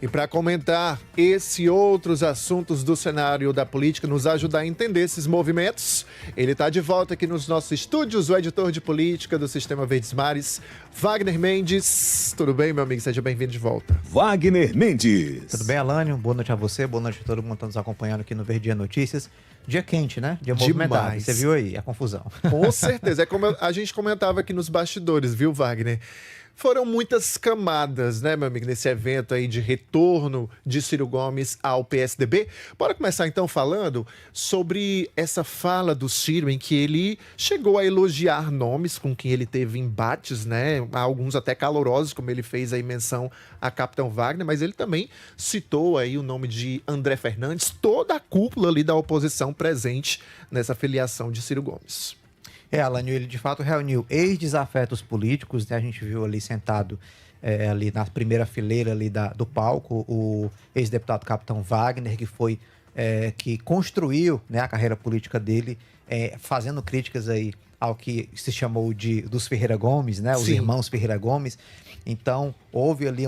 E para comentar esse e outros assuntos do cenário da política, nos ajudar a entender esses movimentos, ele está de volta aqui nos nossos estúdios, o editor de política do Sistema Verdes Mares, Wagner Mendes. Tudo bem, meu amigo? Seja bem-vindo de volta. Wagner Mendes. Tudo bem, Alânio? Boa noite a você, boa noite a todo mundo que está nos acompanhando aqui no Verdinha Notícias. Dia quente, né? Dia movimentado. Demais. Você viu aí a confusão. Com certeza. É como a gente comentava aqui nos bastidores, viu, Wagner? Foram muitas camadas, né, meu amigo, nesse evento aí de retorno de Ciro Gomes ao PSDB. Bora começar então falando sobre essa fala do Ciro em que ele chegou a elogiar nomes com quem ele teve embates, né, alguns até calorosos, como ele fez aí menção a Capitão Wagner, mas ele também citou aí o nome de André Fernandes, toda a cúpula ali da oposição presente nessa filiação de Ciro Gomes. Alânio, ele de fato reuniu ex-desafetos políticos, né? A gente viu ali sentado ali na primeira fileira ali do palco, o ex-deputado Capitão Wagner, que construiu, né, a carreira política dele, fazendo críticas aí ao que se chamou dos Ferreira Gomes, né? Os Sim. Irmãos Ferreira Gomes. Então, houve ali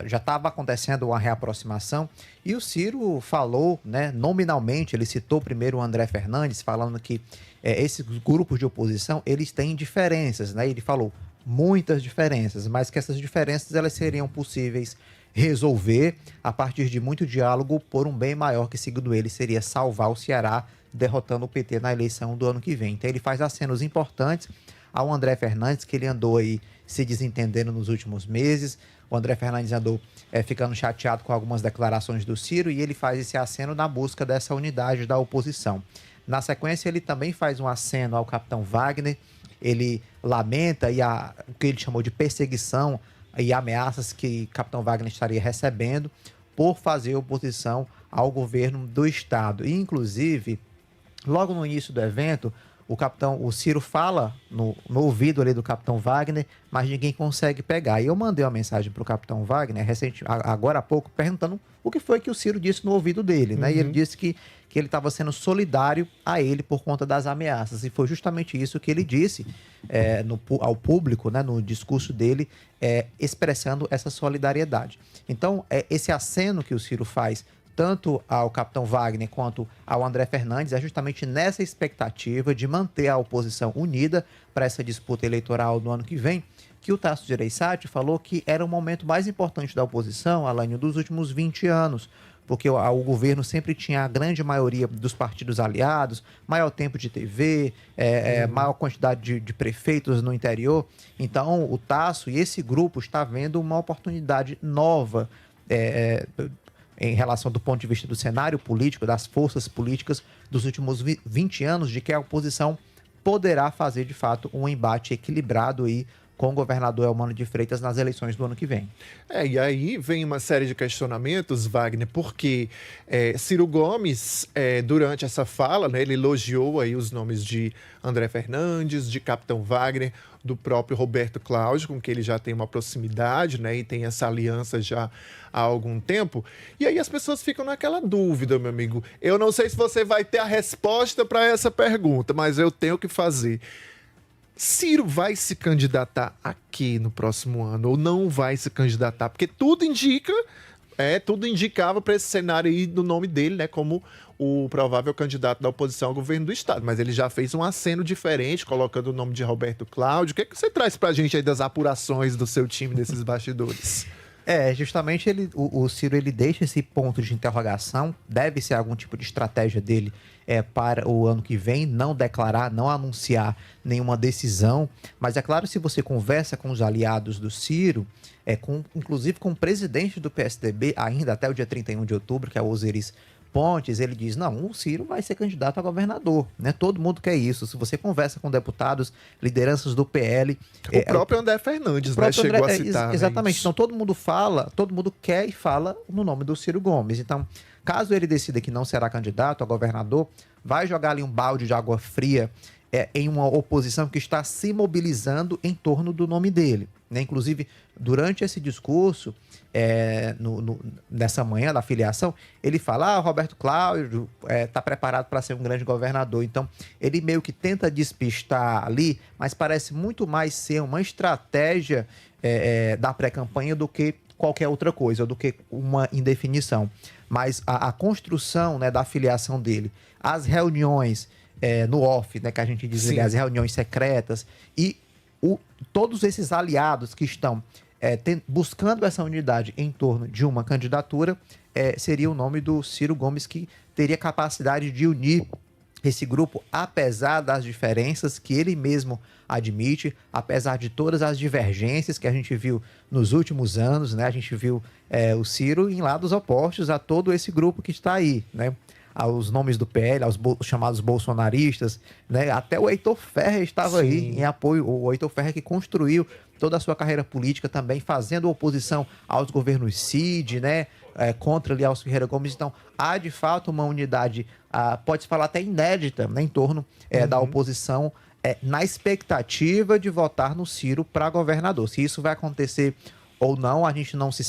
já estava acontecendo uma reaproximação e o Ciro falou, né, nominalmente, ele citou primeiro o André Fernandes, falando que esses grupos de oposição, eles têm diferenças, né? Ele falou muitas diferenças, mas que essas diferenças elas seriam possíveis resolver a partir de muito diálogo por um bem maior que, segundo ele, seria salvar o Ceará, derrotando o PT na eleição do ano que vem. Então ele faz acenos importantes ao André Fernandes, que ele andou aí se desentendendo nos últimos meses. O André Fernandes andou ficando chateado com algumas declarações do Ciro e ele faz esse aceno na busca dessa unidade da oposição. Na sequência, ele também faz um aceno ao Capitão Wagner, ele lamenta o que ele chamou de perseguição e ameaças que Capitão Wagner estaria recebendo por fazer oposição ao governo do Estado. E, inclusive, logo no início do evento, o Ciro fala no ouvido ali do Capitão Wagner, mas ninguém consegue pegar. E eu mandei uma mensagem para o Capitão Wagner, agora há pouco, perguntando o que foi que o Ciro disse no ouvido dele, né? E ele disse que ele estava sendo solidário a ele por conta das ameaças. E foi justamente isso que ele disse ao público, né, no discurso dele, expressando essa solidariedade. Então, esse aceno que o Ciro faz tanto ao Capitão Wagner quanto ao André Fernandes, é justamente nessa expectativa de manter a oposição unida para essa disputa eleitoral do ano que vem, que o Tasso Gereissati falou que era o momento mais importante da oposição, Alânio, dos últimos 20 anos, porque o governo sempre tinha a grande maioria dos partidos aliados, maior tempo de TV, maior quantidade de prefeitos no interior. Então, o Tasso e esse grupo está vendo uma oportunidade nova em relação do ponto de vista do cenário político, das forças políticas dos últimos 20 anos, de que a oposição poderá fazer, de fato, um embate equilibrado aí com o governador Eumano de Freitas nas eleições do ano que vem. E aí vem uma série de questionamentos, Wagner, porque Ciro Gomes, durante essa fala, né, ele elogiou aí os nomes de André Fernandes, de Capitão Wagner, do próprio Roberto Cláudio, com quem ele já tem uma proximidade, né, e tem essa aliança já há algum tempo. E aí as pessoas ficam naquela dúvida, meu amigo. Eu não sei se você vai ter a resposta para essa pergunta, mas eu tenho que fazer. Ciro vai se candidatar aqui no próximo ano ou não vai se candidatar? Porque tudo indicava para esse cenário aí do nome dele, né, como o provável candidato da oposição ao governo do estado. Mas ele já fez um aceno diferente, colocando o nome de Roberto Cláudio. O que você traz pra gente aí das apurações do seu time desses bastidores? Justamente o Ciro ele deixa esse ponto de interrogação, deve ser algum tipo de estratégia dele para o ano que vem, não declarar, não anunciar nenhuma decisão, mas é claro, se você conversa com os aliados do Ciro, inclusive com o presidente do PSDB, ainda até o dia 31 de outubro, que é o Osiris Pontes, ele diz, não, o Ciro vai ser candidato a governador, né? Todo mundo quer isso. Se você conversa com deputados, lideranças do PL... O próprio André Fernandes, né, chegou a citar. Exatamente. Né, então todo mundo quer e fala no nome do Ciro Gomes. Então, caso ele decida que não será candidato a governador, vai jogar ali um balde de água fria em uma oposição que está se mobilizando em torno do nome dele, né? Inclusive, durante esse discurso, nessa manhã da filiação, ele fala, Roberto Cláudio está preparado para ser um grande governador. Então, ele meio que tenta despistar ali, mas parece muito mais ser uma estratégia da pré-campanha do que qualquer outra coisa, do que uma indefinição. Mas a construção, né, da filiação dele, as reuniões no off, né, que a gente diz ali, as reuniões secretas, e todos esses aliados que estão buscando essa unidade em torno de uma candidatura, seria o nome do Ciro Gomes, que teria capacidade de unir esse grupo, apesar das diferenças que ele mesmo admite, apesar de todas as divergências que a gente viu nos últimos anos, né? A gente viu o Ciro em lados opostos a todo esse grupo que está aí, né? Aos nomes do PL, aos chamados bolsonaristas, né? Até o Heitor Ferrer estava aí em apoio, o Heitor Ferrer que construiu toda a sua carreira política também, fazendo oposição aos governos Cid, né? Contra ali Alcio Ferreira Gomes. Então, há de fato uma unidade, pode-se falar até inédita, né? Em torno da oposição, na expectativa de votar no Ciro para governador. Se isso vai acontecer ou não, a gente não se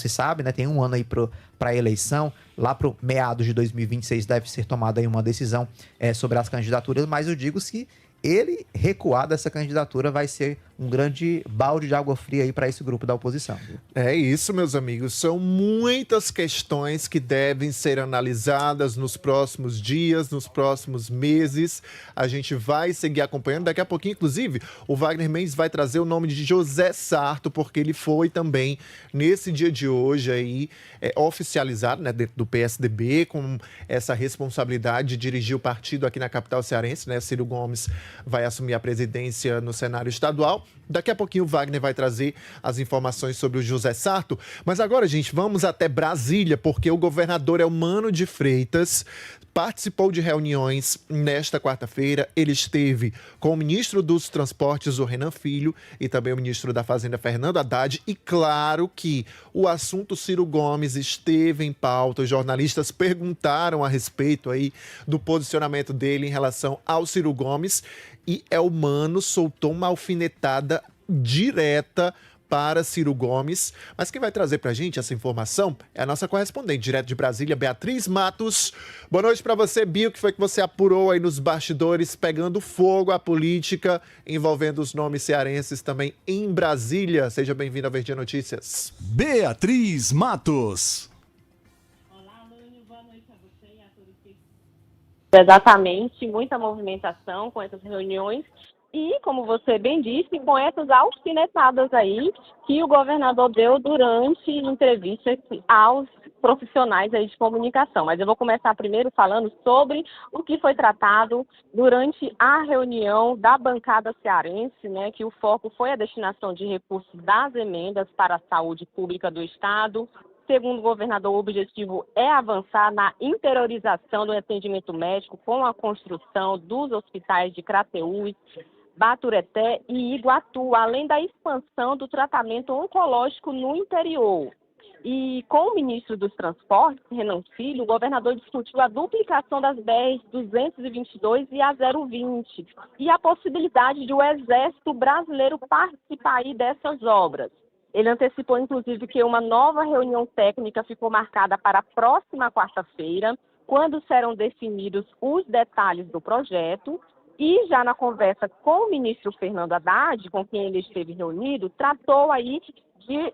sabe, né? Tem um ano aí para a eleição, lá para meados de 2026 deve ser tomada aí uma decisão sobre as candidaturas, mas eu digo se ele recuar dessa candidatura vai ser um grande balde de água fria aí para esse grupo da oposição. É isso, meus amigos. São muitas questões que devem ser analisadas nos próximos dias, nos próximos meses. A gente vai seguir acompanhando. Daqui a pouquinho, inclusive, o Wagner Mendes vai trazer o nome de José Sarto, porque ele foi também, nesse dia de hoje, aí, oficializado, né, dentro do PSDB, com essa responsabilidade de dirigir o partido aqui na capital cearense, né? Ciro Gomes vai assumir a presidência no cenário estadual. Daqui a pouquinho o Wagner vai trazer as informações sobre o José Sarto. Mas agora, gente, vamos até Brasília, porque o governador Eumano de Freitas participou de reuniões nesta quarta-feira. Ele esteve com o ministro dos Transportes, o Renan Filho, e também o ministro da Fazenda, Fernando Haddad. E claro que o assunto Ciro Gomes esteve em pauta. Os jornalistas perguntaram a respeito aí do posicionamento dele em relação ao Ciro Gomes. E Eumano soltou uma alfinetada direta para Ciro Gomes. Mas quem vai trazer para a gente essa informação é a nossa correspondente direto de Brasília, Beatriz Matos. Boa noite para você, Bio. O que foi que você apurou aí nos bastidores, pegando fogo a política envolvendo os nomes cearenses também em Brasília? Seja bem-vindo ao Verdinha Notícias. Beatriz Matos. Olá, Lúcio. Boa noite a você e a todos que... Exatamente, muita movimentação com essas reuniões. E, como você bem disse, com essas alfinetadas aí que o governador deu durante entrevistas aos profissionais aí de comunicação. Mas eu vou começar primeiro falando sobre o que foi tratado durante a reunião da bancada cearense, né, que o foco foi a destinação de recursos das emendas para a saúde pública do Estado. Segundo o governador, o objetivo é avançar na interiorização do atendimento médico com a construção dos hospitais de Crateús, Batureté e Iguatu, além da expansão do tratamento oncológico no interior. E com o ministro dos Transportes, Renan Filho, o governador discutiu a duplicação das BR-222 e a 020 e a possibilidade de o Exército Brasileiro participar aí dessas obras. Ele antecipou, inclusive, que uma nova reunião técnica ficou marcada para a próxima quarta-feira, quando serão definidos os detalhes do projeto. E já na conversa com o ministro Fernando Haddad, com quem ele esteve reunido, tratou aí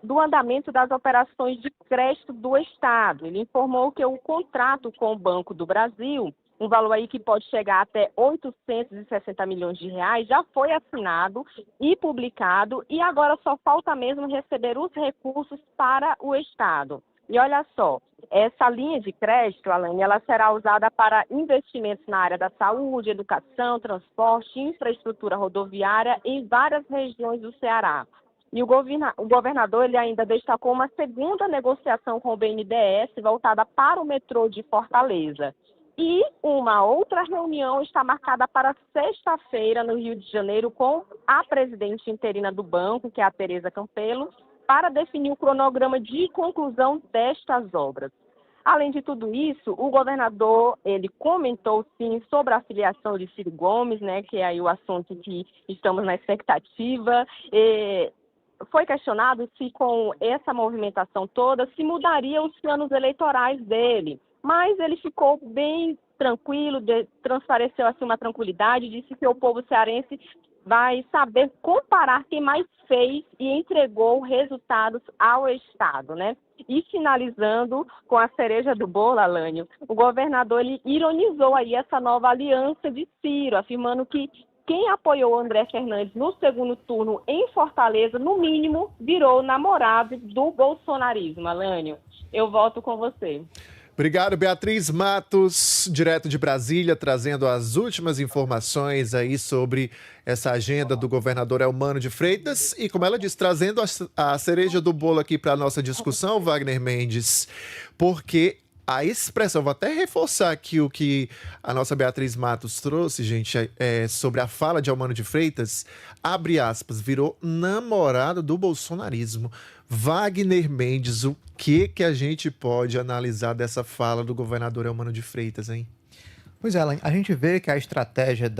do andamento das operações de crédito do Estado. Ele informou que o contrato com o Banco do Brasil, um valor aí que pode chegar até 860 milhões de reais, já foi assinado e publicado, e agora só falta mesmo receber os recursos para o Estado. E olha só, essa linha de crédito, Alane, ela será usada para investimentos na área da saúde, educação, transporte, infraestrutura rodoviária em várias regiões do Ceará. E o governador ele ainda destacou uma segunda negociação com o BNDES voltada para o metrô de Fortaleza. E uma outra reunião está marcada para sexta-feira no Rio de Janeiro com a presidente interina do banco, que é a Tereza Campelo, para definir o cronograma de conclusão destas obras. Além de tudo isso, o governador ele comentou sim sobre a filiação de Ciro Gomes, né, que é aí o assunto que estamos na expectativa. Foi questionado se com essa movimentação toda se mudaria os planos eleitorais dele, mas ele ficou bem tranquilo, transpareceu assim uma tranquilidade, disse que o povo cearense vai saber comparar quem mais fez e entregou resultados ao Estado, né? E finalizando com a cereja do bolo, Alânio, o governador ele ironizou aí essa nova aliança de Ciro, afirmando que quem apoiou André Fernandes no segundo turno em Fortaleza, no mínimo, virou namorado do bolsonarismo. Alânio, eu volto com você. Obrigado, Beatriz Matos, direto de Brasília, trazendo as últimas informações aí sobre essa agenda do governador Eumano de Freitas e, como ela disse, trazendo a cereja do bolo aqui para a nossa discussão, Wagner Mendes, porque a expressão, vou até reforçar aqui o que a nossa Beatriz Matos trouxe, gente, sobre a fala de Eumano de Freitas, abre aspas, virou namorado do bolsonarismo. Wagner Mendes, o que a gente pode analisar dessa fala do governador Eumano de Freitas, hein? Pois é, Alan, a gente vê que a estratégia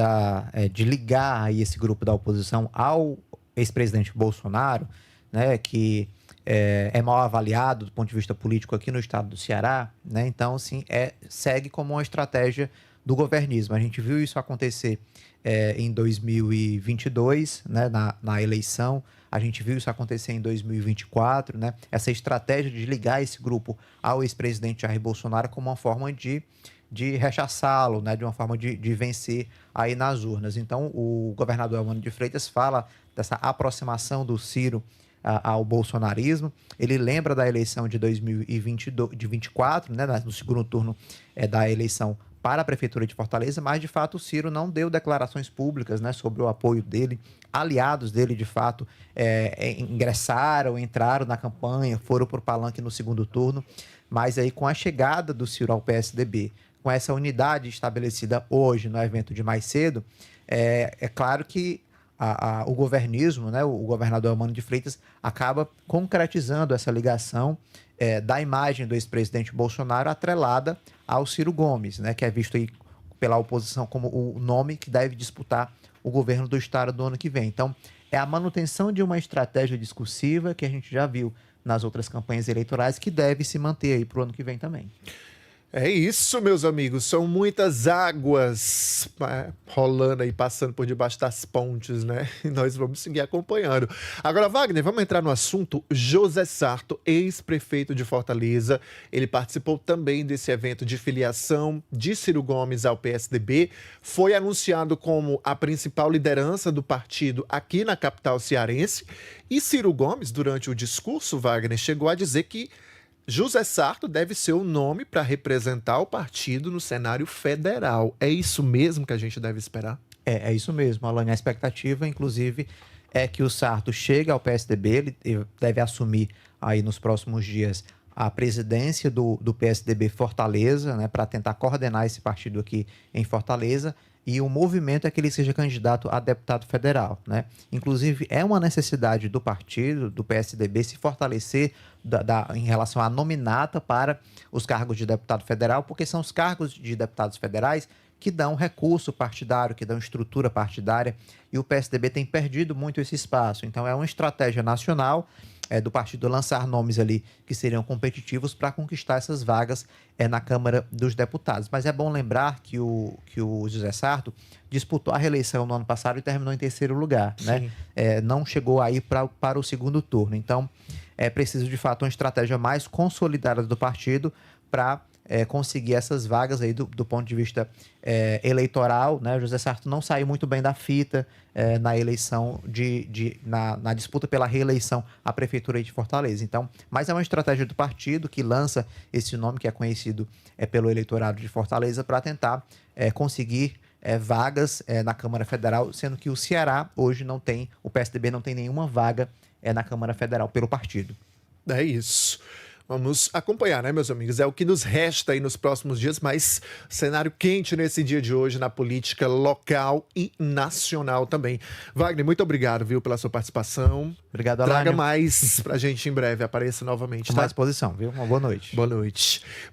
de ligar aí esse grupo da oposição ao ex-presidente Bolsonaro, né, que é mal avaliado do ponto de vista político aqui no estado do Ceará, né, então, assim, segue como uma estratégia do governismo. A gente viu isso acontecer em 2022, né, na eleição. A gente viu isso acontecer em 2024, né? Essa estratégia de ligar esse grupo ao ex-presidente Jair Bolsonaro como uma forma de rechaçá-lo, né? De uma forma de vencer aí nas urnas. Então, o governador Eumano de Freitas fala dessa aproximação do Ciro ao bolsonarismo. Ele lembra da eleição de 2024, né? No segundo turno da eleição para a Prefeitura de Fortaleza, mas, de fato, o Ciro não deu declarações públicas, né, sobre o apoio dele. Aliados dele, de fato, entraram na campanha, foram para o palanque no segundo turno, mas aí com a chegada do Ciro ao PSDB, com essa unidade estabelecida hoje no evento de mais cedo, é claro que o governismo, né, o governador Eumano de Freitas, acaba concretizando essa ligação da imagem do ex-presidente Bolsonaro atrelada ao Ciro Gomes, né, que é visto aí pela oposição como o nome que deve disputar o governo do estado do ano que vem. Então, é a manutenção de uma estratégia discursiva que a gente já viu nas outras campanhas eleitorais que deve se manter aí para o ano que vem também. É isso, meus amigos. São muitas águas rolando aí, passando por debaixo das pontes, né? E nós vamos seguir acompanhando. Agora, Wagner, vamos entrar no assunto. José Sarto, ex-prefeito de Fortaleza, ele participou também desse evento de filiação de Ciro Gomes ao PSDB. Foi anunciado como a principal liderança do partido aqui na capital cearense. E Ciro Gomes, durante o discurso, Wagner, chegou a dizer que José Sarto deve ser o nome para representar o partido no cenário federal. É isso mesmo que a gente deve esperar? É isso mesmo, Alane. A expectativa, inclusive, é que o Sarto chegue ao PSDB, ele deve assumir aí nos próximos dias a presidência do PSDB Fortaleza, né, para tentar coordenar esse partido aqui em Fortaleza. E o movimento é que ele seja candidato a deputado federal, né? Inclusive, é uma necessidade do partido, do PSDB, se fortalecer em relação à nominata para os cargos de deputado federal, porque são os cargos de deputados federais que dão recurso partidário, que dão estrutura partidária, e o PSDB tem perdido muito esse espaço. Então, é uma estratégia nacional do partido lançar nomes ali que seriam competitivos para conquistar essas vagas na Câmara dos Deputados. Mas é bom lembrar que o José Sarto disputou a reeleição no ano passado e terminou em terceiro lugar, né? Não chegou aí para o segundo turno. Então, é preciso, de fato, uma estratégia mais consolidada do partido para conseguir essas vagas aí do ponto de vista eleitoral, né? O José Sarto não saiu muito bem da fita na eleição na disputa pela reeleição à prefeitura de Fortaleza. Então, mas é uma estratégia do partido que lança esse nome que é conhecido pelo eleitorado de Fortaleza para tentar conseguir vagas na Câmara Federal, sendo que o Ceará hoje o PSDB não tem nenhuma vaga na Câmara Federal pelo partido. É isso. Vamos acompanhar, né, meus amigos? É o que nos resta aí nos próximos dias, mas cenário quente nesse dia de hoje na política local e nacional também. Wagner, muito obrigado, viu, pela sua participação. Obrigado, Alânio. Traga mais pra gente em breve, apareça novamente, Estou tá? à disposição, viu? Uma boa noite. Boa noite.